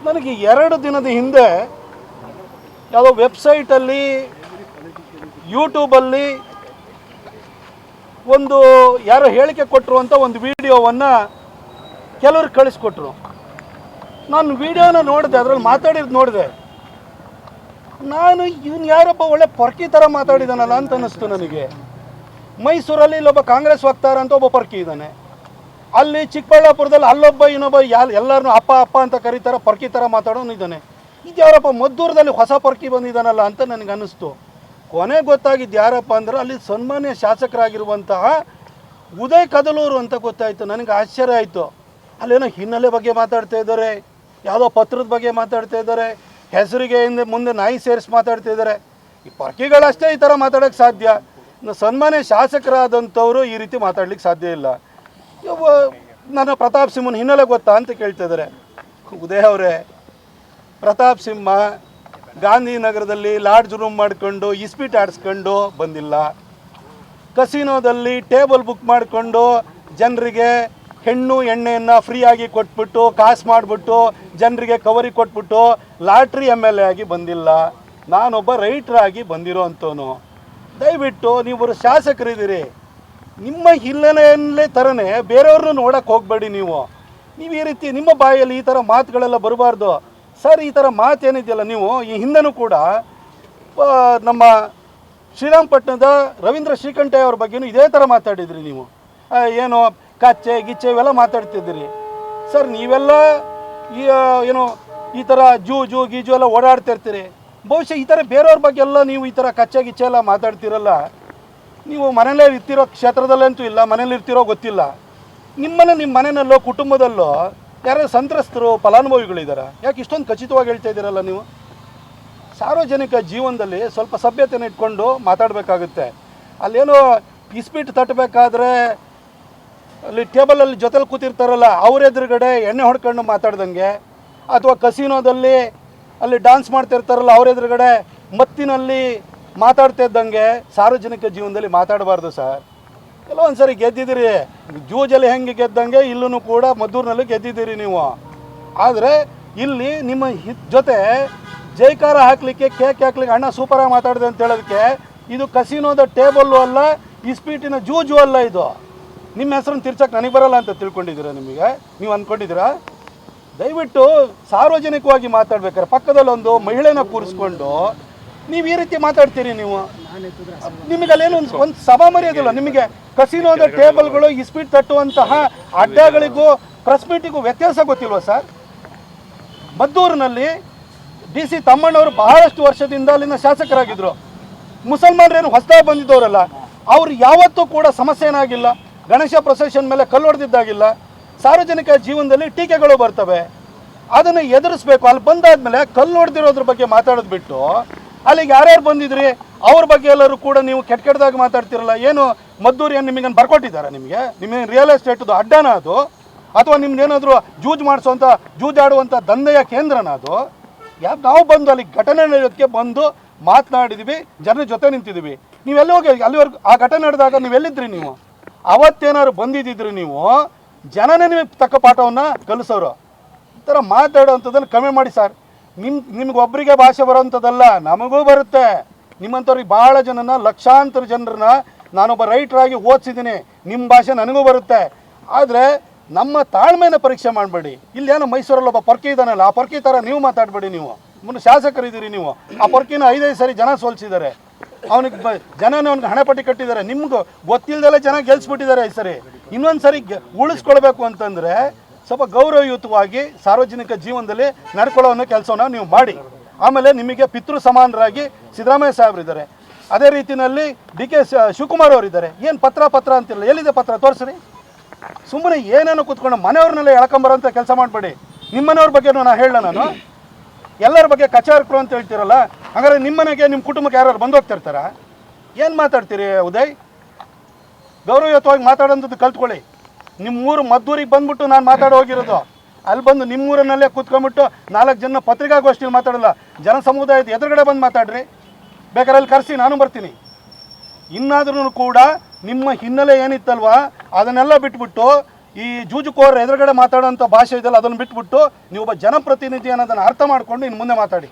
ನನಗೆ 2 ದಿನದ ಹಿಂದೆ ಯಾವುದೋ ವೆಬ್ಸೈಟಲ್ಲಿ ಯೂಟ್ಯೂಬಲ್ಲಿ ಒಂದು ಯಾರೋ ಹೇಳಿಕೆ ಕೊಟ್ಟರು ಅಂತ ಒಂದು ವಿಡಿಯೋವನ್ನು ಕೆಲವರು ಕಳಿಸ್ಕೊಟ್ರು. ನಾನು ವಿಡಿಯೋನ ನೋಡಿದೆ, ಅದರಲ್ಲಿ ಮಾತಾಡಿದ್ದು ನೋಡಿದೆ. ನಾನು ಇವನು ಯಾರೊಬ್ಬ ಒಳ್ಳೆ ಪೊರ್ಕಿ ಥರ ಮಾತಾಡಿದಾನಲ್ಲ ಅಂತ ಅನ್ನಿಸ್ತು ನನಗೆ. ಮೈಸೂರಲ್ಲಿ ಇಲ್ಲೊಬ್ಬ ಕಾಂಗ್ರೆಸ್ ವಕ್ತಾರ ಅಂತ ಒಬ್ಬ ಪೊರ್ಕಿ ಇದ್ದಾನೆ, ಅಲ್ಲಿ ಚಿಕ್ಕಬಳ್ಳಾಪುರದಲ್ಲಿ ಅಲ್ಲೊಬ್ಬ ಇನ್ನೊಬ್ಬ ಎಲ್ಲರನ್ನೂ ಅಪ್ಪ ಅಪ್ಪ ಅಂತ ಕರೀತಾರೆ, ಪೊರ್ಕಿ ಥರ ಮಾತಾಡೋನು ಇದ್ದಾನೆ. ಇದು ಯಾರಪ್ಪ ಮದ್ದೂರದಲ್ಲಿ ಹೊಸ ಪೊರ್ಕಿ ಬಂದಿದ್ದಾನಲ್ಲ ಅಂತ ನನಗೆ ಅನ್ನಿಸ್ತು. ಕೊನೆ ಗೊತ್ತಾಗಿದ್ದು ಯಾರಪ್ಪ ಅಂದ್ರೆ ಅಲ್ಲಿ ಸನ್ಮಾನ್ಯ ಶಾಸಕರಾಗಿರುವಂತಹ ಉದಯ್ ಕದಲೂರು ಅಂತ ಗೊತ್ತಾಯಿತು. ನನಗೆ ಆಶ್ಚರ್ಯ ಆಯಿತು. ಅಲ್ಲೇನೋ ಹಿನ್ನೆಲೆ ಬಗ್ಗೆ ಮಾತಾಡ್ತಾ ಇದ್ದಾರೆ, ಯಾವುದೋ ಪತ್ರದ ಬಗ್ಗೆ ಮಾತಾಡ್ತಾ ಇದ್ದಾರೆ, ಹೆಸರಿಗೆ ಹಿಂದೆ ಮುಂದೆ ನಾಯಿ ಸೇರಿಸಿ ಮಾತಾಡ್ತಾ ಇದ್ದಾರೆ. ಈ ಪೊರ್ಕಿಗಳಷ್ಟೇ ಈ ಥರ ಮಾತಾಡೋಕ್ಕೆ ಸಾಧ್ಯ. ಸನ್ಮಾನ್ಯ ಶಾಸಕರಾದಂಥವರು ಈ ರೀತಿ ಮಾತಾಡ್ಲಿಕ್ಕೆ ಸಾಧ್ಯ ಇಲ್ಲ. ನನ್ನ ಪ್ರತಾಪ್ ಸಿಂಹನ ಹಿನ್ನೆಲೆ ಗೊತ್ತಾ ಅಂತ ಕೇಳ್ತಾ ಇದ್ದಾರೆ. ಉದಯ್ ಅವರೇ, ಪ್ರತಾಪ್ ಸಿಂಹ ಗಾಂಧಿನಗರದಲ್ಲಿ ಲಾಡ್ಜ್ ರೂಮ್ ಮಾಡಿಕೊಂಡು ಇಸ್ಪೀಟ್ ಆಡಿಸ್ಕೊಂಡು ಬಂದಿಲ್ಲ. ಕಸಿನೋದಲ್ಲಿ ಟೇಬಲ್ ಬುಕ್ ಮಾಡಿಕೊಂಡು ಜನರಿಗೆ ಹೆಣ್ಣು ಎಣ್ಣೆಯನ್ನು ಫ್ರೀಯಾಗಿ ಕೊಟ್ಬಿಟ್ಟು ಕಾಸು ಮಾಡಿಬಿಟ್ಟು ಜನರಿಗೆ ಕವರಿಗೆ ಕೊಟ್ಬಿಟ್ಟು ಲಾಟ್ರಿ MLA ಆಗಿ ಬಂದಿಲ್ಲ. ನಾನೊಬ್ಬ ರೈಟ್ರಾಗಿ ಬಂದಿರೋ ಅಂಥವನು. ದಯವಿಟ್ಟು ನೀವು ಶಾಸಕರಿದ್ದೀರಿ, ನಿಮ್ಮ ಹಿನ್ನೆಲೆಯಲ್ಲೇ ಥರನೇ ಬೇರೆಯವ್ರನ್ನೂ ನೋಡೋಕ್ಕೆ ಹೋಗಬೇಡಿ. ನೀವು ಈ ರೀತಿ ನಿಮ್ಮ ಬಾಯಲ್ಲಿ ಈ ಥರ ಮಾತುಗಳೆಲ್ಲ ಬರಬಾರ್ದು ಸರ್. ಈ ಥರ ಮಾತೇನಿದೆಯಲ್ಲ, ನೀವು ಈ ಹಿಂದೆನೂ ಕೂಡ ನಮ್ಮ ಶ್ರೀರಂಗಪಟ್ಟಣದ ರವೀಂದ್ರ ಶ್ರೀಕಂಠಯ್ಯ ಅವ್ರ ಬಗ್ಗೆನೂ ಇದೇ ಥರ ಮಾತಾಡಿದ್ರಿ. ನೀವು ಏನು ಕಚ್ಚೆ ಗಿಚ್ಚೆ ಇವೆಲ್ಲ ಮಾತಾಡ್ತಿದ್ದೀರಿ ಸರ್. ನೀವೆಲ್ಲ ಏನು ಈ ಥರ ಜೂ ಗೀಜು ಎಲ್ಲ ಓಡಾಡ್ತಿರ್ತೀರಿ. ಬಹುಶಃ ಈ ಥರ ಬೇರೆಯವ್ರ ಬಗ್ಗೆ ಎಲ್ಲ ನೀವು ಈ ಥರ ಕಚ್ಚೆ ಗಿಚ್ಚೆ ಎಲ್ಲ ಮಾತಾಡ್ತಿರಲ್ಲ. ನೀವು ಮನೇಲೇ ಇರ್ತಿರೋ ಕ್ಷೇತ್ರದಲ್ಲಂತೂ ಇಲ್ಲ, ಮನೇಲಿ ಇರ್ತಿರೋ ಗೊತ್ತಿಲ್ಲ. ನಿಮ್ಮ ಮನೆಯಲ್ಲೋ ಕುಟುಂಬದಲ್ಲೋ ಯಾರು ಸಂತ್ರಸ್ತರು ಫಲಾನುಭವಿಗಳಿದ್ದಾರೆ, ಯಾಕೆ ಇಷ್ಟೊಂದು ಖಚಿತವಾಗಿ ಹೇಳ್ತಾ ಇದ್ದೀರಲ್ಲ ನೀವು? ಸಾರ್ವಜನಿಕ ಜೀವನದಲ್ಲಿ ಸ್ವಲ್ಪ ಸಭ್ಯತೆಯನ್ನು ಇಟ್ಕೊಂಡು ಮಾತಾಡಬೇಕಾಗುತ್ತೆ. ಅಲ್ಲೇನೋ ಇಸ್ಪೀಟ್ ತಟ್ಟಬೇಕಾದ್ರೆ ಅಲ್ಲಿ ಟೇಬಲಲ್ಲಿ ಜೊತೆಲಿ ಕೂತಿರ್ತಾರಲ್ಲ ಅವ್ರ ಎದುರುಗಡೆ ಎಣ್ಣೆ ಹೊಡ್ಕೊಂಡು ಮಾತಾಡ್ದಂಗೆ, ಅಥವಾ ಕಸಿನೋದಲ್ಲಿ ಅಲ್ಲಿ ಡ್ಯಾನ್ಸ್ ಮಾಡ್ತಿರ್ತಾರಲ್ಲ ಅವ್ರ ಎದುರುಗಡೆ ಮತ್ತಿನಲ್ಲಿ ಮಾತಾಡ್ತಾ ಇದ್ದಂಗೆ ಸಾರ್ವಜನಿಕ ಜೀವನದಲ್ಲಿ ಮಾತಾಡಬಾರ್ದು ಸರ್. ಕೆಲವೊಂದು ಸರಿ ಗೆದ್ದಿದ್ದೀರಿ, ಜೂಜಲ್ಲಿ ಹೆಂಗೆ ಗೆದ್ದಂಗೆ ಇಲ್ಲೂ ಕೂಡ ಮದ್ದೂರಿನಲ್ಲಿ ಗೆದ್ದಿದ್ದೀರಿ ನೀವು. ಆದರೆ ಇಲ್ಲಿ ನಿಮ್ಮ ಜೊತೆ ಜೈಕಾರ ಹಾಕಲಿಕ್ಕೆ ಕೇಕ್ ಹಾಕ್ಲಿಕ್ಕೆ ಅಣ್ಣ ಸೂಪರಾಗಿ ಮಾತಾಡಿದೆ ಅಂತ ಹೇಳೋದಕ್ಕೆ ಇದು ಕಸಿನೋದ ಟೇಬಲ್ಲು ಅಲ್ಲ, ಇಸ್ಪೀಟಿನ ಜೂಜು ಅಲ್ಲ. ಇದು ನಿಮ್ಮ ಹೆಸರನ್ನು ತಿರ್ಚಕ್ಕೆ ನನಗೆ ಬರಲ್ಲ ಅಂತ ತಿಳ್ಕೊಂಡಿದ್ದೀರಾ? ನಿಮಗೆ ನೀವು ಅಂದ್ಕೊಂಡಿದ್ದೀರಾ? ದಯವಿಟ್ಟು ಸಾರ್ವಜನಿಕವಾಗಿ ಮಾತಾಡ್ಬೇಕಾರೆ ಪಕ್ಕದಲ್ಲಿ ಒಂದು ಮಹಿಳೆನ ಕೂರಿಸ್ಕೊಂಡು ನೀವು ಈ ರೀತಿ ಮಾತಾಡ್ತೀರಿ. ನೀವು ನಿಮಗಲ್ಲೇನು ಒಂದು ಸಭಾ ಮರ್ಯಾದಿಲ್ಲ. ನಿಮಗೆ ಕಸಿನೋದ ಟೇಬಲ್ಗಳು ಇಸ್ಪೀಟ್ ತಟ್ಟುವಂತಹ ಅಡ್ಡಗಳಿಗೂ ಪ್ರೆಸ್ ಮೀಟಿಗೂ ವ್ಯತ್ಯಾಸ ಗೊತ್ತಿಲ್ವ ಸರ್? ಮದ್ದೂರಿನಲ್ಲಿ DC ತಮ್ಮಣ್ಣವರು ಬಹಳಷ್ಟು ವರ್ಷದಿಂದ ಅಲ್ಲಿನ ಶಾಸಕರಾಗಿದ್ದರು. ಮುಸಲ್ಮಾನರೇನು ಹೊಸದಾಗಿ ಬಂದಿದ್ದವರಲ್ಲ, ಅವ್ರು ಯಾವತ್ತೂ ಕೂಡ ಸಮಸ್ಯೆ ಏನಾಗಿಲ್ಲ. ಗಣೇಶ ಪ್ರೊಸೆಷನ್ ಮೇಲೆ ಕಲ್ಲು ಹೊಡೆದಿದ್ದಾಗಿಲ್ಲ. ಸಾರ್ವಜನಿಕ ಜೀವನದಲ್ಲಿ ಟೀಕೆಗಳು ಬರ್ತವೆ, ಅದನ್ನು ಎದುರಿಸ್ಬೇಕು. ಅಲ್ಲಿ ಬಂದಾದ್ಮೇಲೆ ಕಲ್ಲು ಹೊಡೆದಿರೋದ್ರ ಬಗ್ಗೆ ಮಾತಾಡೋದು ಬಿಟ್ಟು ಅಲ್ಲಿಗೆ ಯಾರ್ಯಾರು ಬಂದಿದ್ರಿ ಅವ್ರ ಬಗ್ಗೆ ಎಲ್ಲರೂ ಕೂಡ ನೀವು ಕೆಟ್ಟದಾಗಿ ಮಾತಾಡ್ತಿರಲ್ಲ. ಏನು ಮದ್ದೂರು ಏನು ನಿಮಗೇನು ಬರ್ಕೊಟ್ಟಿದ್ದಾರೆ? ನಿಮಗೆ ರಿಯಲ್ ಎಸ್ಟೇಟ್ದು ಅಡ್ಡಾನ ಅದು, ಅಥವಾ ನಿಮ್ದೇನಾದರೂ ಜೂಜಾಡುವಂಥ ದಂಧೆಯ ಕೇಂದ್ರನ ಅದು? ನಾವು ಬಂದು ಅಲ್ಲಿ ಘಟನೆ ನಡೆಯೋದಕ್ಕೆ ಬಂದು ಮಾತನಾಡಿದ್ವಿ, ಜನರ ಜೊತೆ ನಿಂತಿದ್ದೀವಿ. ನೀವೆಲ್ಲ ಹೋಗಿ ಅಲ್ಲಿವರೆಗೂ ಆ ಘಟನೆ ನಡೆದಾಗ ನೀವೆಲ್ಲಿದ್ರಿ? ನೀವು ಅವತ್ತೇನಾದ್ರು ಬಂದಿದ್ದಿದ್ರಿ ನೀವು ಜನನೇ ನಿಮಗೆ ತಕ್ಕ ಪಾಠವನ್ನು ಕಲಿಸೋರು. ಈ ಥರ ಮಾತಾಡೋವಂಥದ್ದನ್ನು ಕಮ್ಮಿ ಮಾಡಿ ಸರ್. ನಿಮ್ಗೆ ಒಬ್ಬರಿಗೆ ಭಾಷೆ ಬರೋವಂಥದ್ದಲ್ಲ, ನಮಗೂ ಬರುತ್ತೆ. ನಿಮ್ಮಂಥವ್ರಿಗೆ ಭಾಳ ಜನನ, ಲಕ್ಷಾಂತರ ಜನರನ್ನ ನಾನೊಬ್ಬ ರೈಟ್ರಾಗಿ ಓದಿಸಿದ್ದೀನಿ. ನಿಮ್ಮ ಭಾಷೆ ನನಗೂ ಬರುತ್ತೆ. ಆದರೆ ನಮ್ಮ ತಾಳ್ಮೆನ ಪರೀಕ್ಷೆ ಮಾಡಬೇಡಿ. ಇಲ್ಲೇನೋ ಮೈಸೂರಲ್ಲಿ ಒಬ್ಬ ಪೊರ್ಕಿ ಇದ್ದಾನಲ್ಲ, ಆ ಪೊರ್ಕಿ ಥರ ನೀವು ಮಾತಾಡಬೇಡಿ. ನೀವು ಮುನ್ನ ಶಾಸಕರಿದ್ದೀರಿ. ನೀವು ಆ ಪೊರ್ಕಿನ 5 ಸರಿ ಜನ ಸೋಲಿಸಿದ್ದಾರೆ. ಅವನಿಗೆ ಜನನೇ ಅವ್ನಿಗೆ ಹಣೆಪಟ್ಟಿ ಕಟ್ಟಿದ್ದಾರೆ. ನಿಮ್ಗೂ ಗೊತ್ತಿಲ್ಲದೆಲ್ಲ ಜನ ಗೆಲ್ಸ್ಬಿಟ್ಟಿದ್ದಾರೆ. ಈ ಸರಿ ಇನ್ನೊಂದು ಸರಿ ಉಳಿಸ್ಕೊಳ್ಬೇಕು ಅಂತಂದರೆ ಸ್ವಲ್ಪ ಗೌರವಯುತವಾಗಿ ಸಾರ್ವಜನಿಕ ಜೀವನದಲ್ಲಿ ನಡ್ಕೊಳ್ಳೋ ಕೆಲಸವನ್ನು ನೀವು ಮಾಡಿ. ಆಮೇಲೆ ನಿಮಗೆ ಪಿತೃ ಸಮಾನರಾಗಿ ಸಿದ್ದರಾಮಯ್ಯ ಸಾಹೇಬರಿದ್ದಾರೆ. ಅದೇ ರೀತಿಯಲ್ಲಿ DK ಶಿವಕುಮಾರ್ ಅವರಿದ್ದಾರೆ. ಏನು ಪತ್ರ ಅಂತಿಲ್ಲ, ಎಲ್ಲಿದೆ ಪತ್ರ ತೋರಿಸ್ರಿ. ಸುಮ್ಮನೆ ಏನೇನೋ ಕೂತ್ಕೊಂಡು ಮನೆಯವ್ರನ್ನೆಲ್ಲ ಎಳ್ಕೊಂಬರೋಂಥ ಕೆಲಸ ಮಾಡಬೇಡಿ. ನಿಮ್ಮನೆಯವ್ರ ಬಗ್ಗೆ ನಾನು ಹೇಳ, ನಾನು ಎಲ್ಲರ ಬಗ್ಗೆ ಕಚಾರಕರು ಅಂತ ಹೇಳ್ತೀರಲ್ಲ, ಹಾಗಾದ್ರೆ ನಿಮ್ಮನೆಗೆ ನಿಮ್ಮ ಕುಟುಂಬಕ್ಕೆ ಯಾರು ಬಂದು ಹೋಗ್ತಿರ್ತಾರ? ಏನು ಮಾತಾಡ್ತೀರಿ ಉದಯ್? ಗೌರವಯುತವಾಗಿ ಮಾತಾಡೋಂಥದ್ದು ಕಲ್ತ್ಕೊಳ್ಳಿ. ನಿಮ್ಮೂರು ಮದ್ದೂರಿಗೆ ಬಂದ್ಬಿಟ್ಟು ನಾನು ಮಾತಾಡೋ ಹೋಗಿರೋದು. ಅಲ್ಲಿ ಬಂದು ನಿಮ್ಮೂರನ್ನಲ್ಲೇ ಕೂತ್ಕೊಂಡ್ಬಿಟ್ಟು 4 ಜನ ಪತ್ರಿಕಾಗೋಷ್ಠಿಯಲ್ಲಿ ಮಾತಾಡಲ್ಲ, ಜನ ಸಮುದಾಯದ ಎದುರುಗಡೆ ಬಂದು ಮಾತಾಡ್ರಿ. ಬೇಕಾದ್ರೆ ಅಲ್ಲಿ ಕರೆಸಿ, ನಾನು ಬರ್ತೀನಿ. ಇನ್ನಾದ್ರೂ ಕೂಡ ನಿಮ್ಮ ಹಿನ್ನೆಲೆ ಏನಿತ್ತಲ್ವ ಅದನ್ನೆಲ್ಲ ಬಿಟ್ಬಿಟ್ಟು ಈ ಜೂಜುಕೋರ ಎದುರುಗಡೆ ಮಾತಾಡೋಂಥ ಭಾಷೆ ಇದೆಯಲ್ಲ ಅದನ್ನು ಬಿಟ್ಬಿಟ್ಟು ನೀವು ಒಬ್ಬ ಜನಪ್ರತಿನಿಧಿ ಅನ್ನೋದನ್ನು ಅರ್ಥ ಮಾಡಿಕೊಂಡು ಇನ್ನು ಮುಂದೆ ಮಾತಾಡಿ.